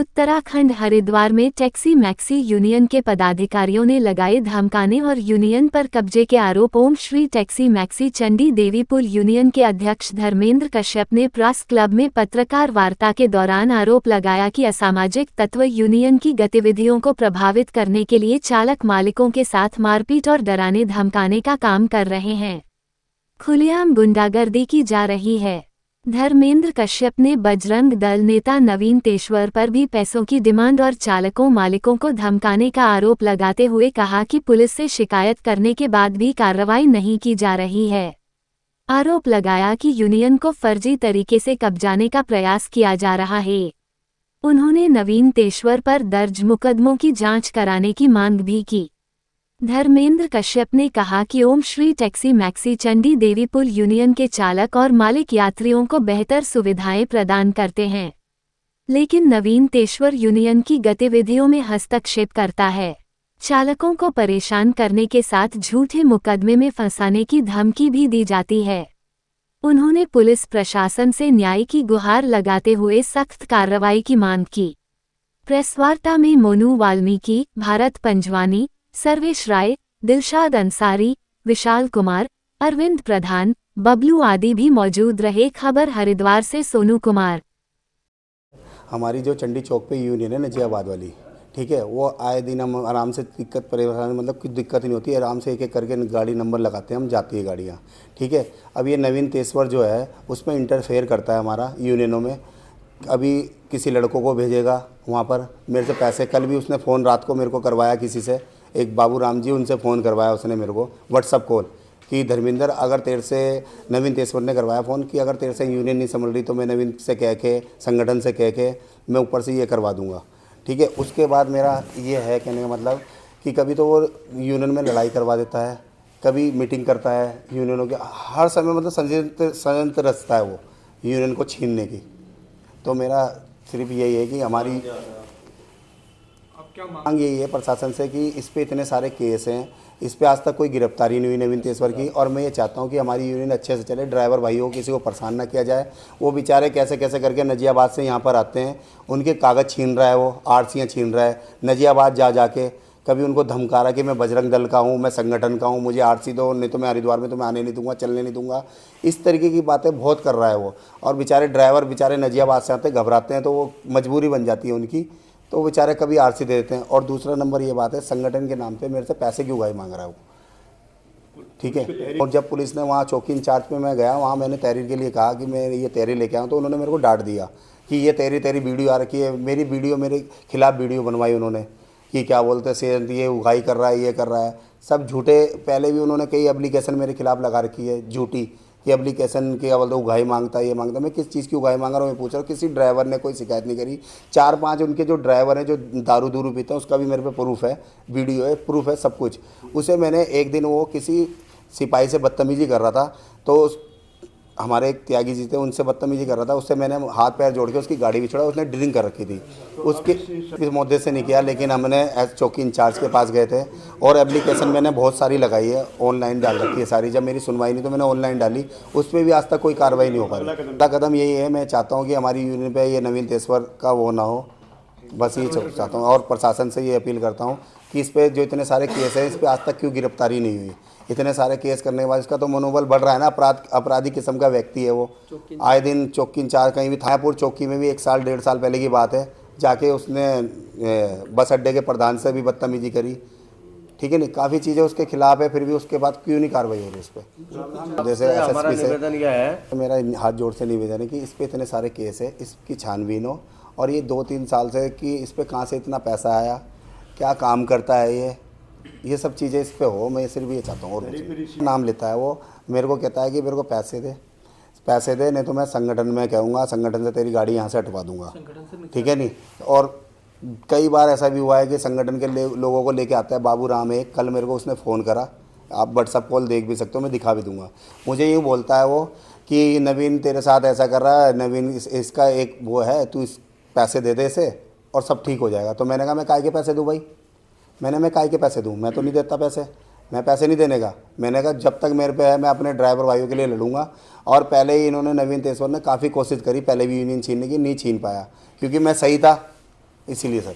उत्तराखंड हरिद्वार में taxi maxi union के पदाधिकारियों ने लगाए धमकाने और यूनियन पर कब्जे के आरोप। ओम श्री टैक्सी मैक्सी चंडी देवी पुल यूनियन के अध्यक्ष धर्मेंद्र कश्यप ने प्रेस क्लब में पत्रकार वार्ता के दौरान आरोप लगाया कि असामाजिक तत्व यूनियन की गतिविधियों को प्रभावित करने के लिए चालक मालिकों के साथ मारपीट और डराने धमकाने का काम कर रहे हैं। खुलेआम गुंडागर्दी की जा रही है। धर्मेंद्र कश्यप ने बजरंग दल नेता नवीन तेश्वर पर भी पैसों की डिमांड और चालकों मालिकों को धमकाने का आरोप लगाते हुए कहा कि पुलिस से शिकायत करने के बाद भी कार्रवाई नहीं की जा रही है। आरोप लगाया कि यूनियन को फर्जी तरीके से कब्जाने का प्रयास किया जा रहा है। उन्होंने नवीन तेश्वर पर दर्ज मुकदमों की जांच कराने की मांग भी की। धर्मेंद्र कश्यप ने कहा कि ओम श्री टैक्सी मैक्सी चंडी देवी पुल यूनियन के चालक और मालिक यात्रियों को बेहतर सुविधाएं प्रदान करते हैं, लेकिन नवीन तेश्वर यूनियन की गतिविधियों में हस्तक्षेप करता है। चालकों को परेशान करने के साथ झूठे मुकदमे में फंसाने की धमकी भी दी जाती है। उन्होंने पुलिस प्रशासन से न्याय की गुहार लगाते हुए सख्त कार्रवाई की मांग की। प्रेसवार्ता में मोनू वाल्मीकि, भारत पंजवानी, सर्वेश राय, दिलशाद अंसारी, विशाल कुमार, अरविंद प्रधान, बबलू आदि भी मौजूद रहे। खबर हरिद्वार से सोनू कुमार। हमारी जो चंडी चौक पे यूनियन है नजियाबाद वाली, ठीक है, वो आए दिन हम आराम से दिक्कत परेशानी मतलब कुछ दिक्कत ही नहीं होती है, आराम से एक एक करके गाड़ी नंबर लगाते हैं, हम जाती है गाड़ियाँ, ठीक है। अब ये नवीन तेश्वर जो है उसमें इंटरफेयर करता है हमारा यूनियनों में। अभी किसी लड़कों को भेजेगा वहाँ पर, मेरे से पैसे, कल भी उसने फ़ोन रात को मेरे को करवाया किसी से, एक बाबू राम जी, उनसे फ़ोन करवाया उसने मेरे को व्हाट्सअप कॉल कि धर्मेंद्र अगर तेरे से, नवीन तेश्वर ने करवाया फ़ोन कि अगर तेरे से यूनियन नहीं संभल रही तो मैं नवीन से कह के, संगठन से कह के मैं ऊपर से ये करवा दूंगा, ठीक है। उसके बाद मेरा ये है कहने का मतलब कि कभी तो वो यूनियन में लड़ाई करवा देता है, कभी मीटिंग करता है यूनियनों के, हर समय मतलब षड्यंत्र रचता है वो यूनियन को छीनने की। तो मेरा सिर्फ यही है कि हमारी मांग यही है प्रशासन से कि इस पे इतने सारे केस हैं, इस पे आज तक कोई गिरफ्तारी नहीं हुई नवीन तेश्वर की, और मैं ये चाहता हूँ कि हमारी यूनियन अच्छे से चले, ड्राइवर भाइयों को किसी को परेशान ना किया जाए। वो बेचारे कैसे कैसे करके नजियाबाद से यहाँ पर आते हैं, उनके कागज़ छीन रहा है, वो आरसीयाँ छीन रहा है, नजियाबाद जा जाके कभी उनको धमका रहा है कि मैं बजरंग दल का हूँ, मैं संगठन का हूँ, मुझे आरसी दो, नहीं तो मैं हरिद्वार में तुम्हें आने नहीं दूंगा, चलने नहीं दूंगा। इस तरीके की बातें बहुत कर रहा है वो, और बेचारे ड्राइवर बेचारे नजियाबाद से आते घबराते हैं, तो वो मजबूरी बन जाती है उनकी, तो बेचारे कभी आरसी दे देते हैं। और दूसरा नंबर ये बात है, संगठन के नाम पे मेरे से पैसे की उगाही मांग रहा है वो, ठीक है। और जब पुलिस ने वहाँ चौकी इंचार्ज पे मैं गया, वहाँ मैंने तहरीर के लिए कहा कि मैं ये तहरीर लेके आऊँ, तो उन्होंने मेरे को डांट दिया कि ये तेरी वीडियो आ रखी है, मेरी वीडियो, मेरे खिलाफ़ वीडियो बनवाई उन्होंने कि क्या बोलते हैं ये उगाही कर रहा है, ये कर रहा है, सब झूठे। पहले भी उन्होंने कई एप्लीकेशन मेरे खिलाफ़ लगा रखी है झूठी, कि एप्लीकेशन के क्या बोलते उगाही मांगता है, ये मांगता है। मैं किस चीज़ की उगाही मांग रहा हूँ मैं पूछ रहा हूँ। किसी ड्राइवर ने कोई शिकायत नहीं करी। 4-5 उनके जो ड्राइवर हैं जो दारू दूरू पीते हैं, उसका भी मेरे पे प्रूफ है, वीडियो है, प्रूफ है, सब कुछ। उसे मैंने एक दिन, वो किसी सिपाही से बदतमीजी कर रहा था, तो हमारे एक त्यागी जी थे, उनसे बदतमीजी कर रहा था, उससे मैंने हाथ पैर जोड़ के उसकी गाड़ी भी छोड़ा। उसने ड्रिंक कर रखी थी, उसके इस मुद्दे से नहीं किया, लेकिन हमने एस चौकी इंचार्ज के पास गए थे, और एप्लीकेशन मैंने बहुत सारी लगाई है, ऑनलाइन डाल रखी है सारी। जब मेरी सुनवाई नहीं तो मैंने ऑनलाइन डाली, उस पर भी आज तक कोई कार्रवाई नहीं हो पा रही। अगला कदम यही है, मैं चाहता हूँ कि हमारी यूनियन पर ये नवीन तेश्वर का वो ना हो, बस ये चाहता हूँ। और प्रशासन से ये अपील करता हूँ कि इस पर जो इतने सारे केस हैं, इस पर आज तक क्यों गिरफ्तारी नहीं हुई। इतने सारे केस करने के बाद इसका तो मनोबल बढ़ रहा है ना। अपराधी किस्म का व्यक्ति है वो, आए दिन चौकी इंचार्ज, कहीं भी थायापुर चौकी में भी 1 साल 1.5 साल पहले की बात है, जाके उसने बस अड्डे के प्रधान से भी बदतमीजी करी, ठीक है नहीं, काफ़ी चीज़ें उसके खिलाफ है, फिर भी उसके बाद क्यों नहीं कार्रवाई हो रही उस पर। जैसे एसएसपी से मेरा हाथ जोड़ से निवेदन है कि इस पर इतने सारे केस है, इसकी छानबीन हो, और ये 2-3 साल से कि इस पर कहाँ से इतना पैसा आया, क्या काम करता है ये सब चीज़ें इस पे हो। मैं सिर्फ ये चाहता हूँ। और नाम लेता है वो, मेरे को कहता है कि मेरे को पैसे दे, नहीं तो मैं संगठन में कहूँगा, संगठन से तेरी गाड़ी यहाँ से हटवा दूँगा, ठीक है नहीं। और कई बार ऐसा भी हुआ है कि संगठन के लोगों को लेके आता है। बाबू राम है, कल मेरे को उसने फ़ोन करा, आप व्हाट्सअप कॉल देख भी सकते हो, मैं दिखा भी दूँगा। मुझे यूँ बोलता है वो कि नवीन तेरे साथ ऐसा कर रहा है, नवीन इसका एक वो है, तू इस पैसे दे दे इसे और सब ठीक हो जाएगा। तो मैंने कहा मैं काय के पैसे दूँ भाई, मैं काय के पैसे दूँ, मैं तो नहीं देता पैसे, मैं पैसे नहीं देने का। मैंने कहा जब तक मेरे पे है मैं अपने ड्राइवर भाइयों के लिए लड़ूंगा। और पहले ही इन्होंने, नवीन तेश्वर ने काफ़ी कोशिश करी पहले भी यूनियन छीनने की, नहीं छीन पाया, क्योंकि मैं सही था, इसीलिए सर।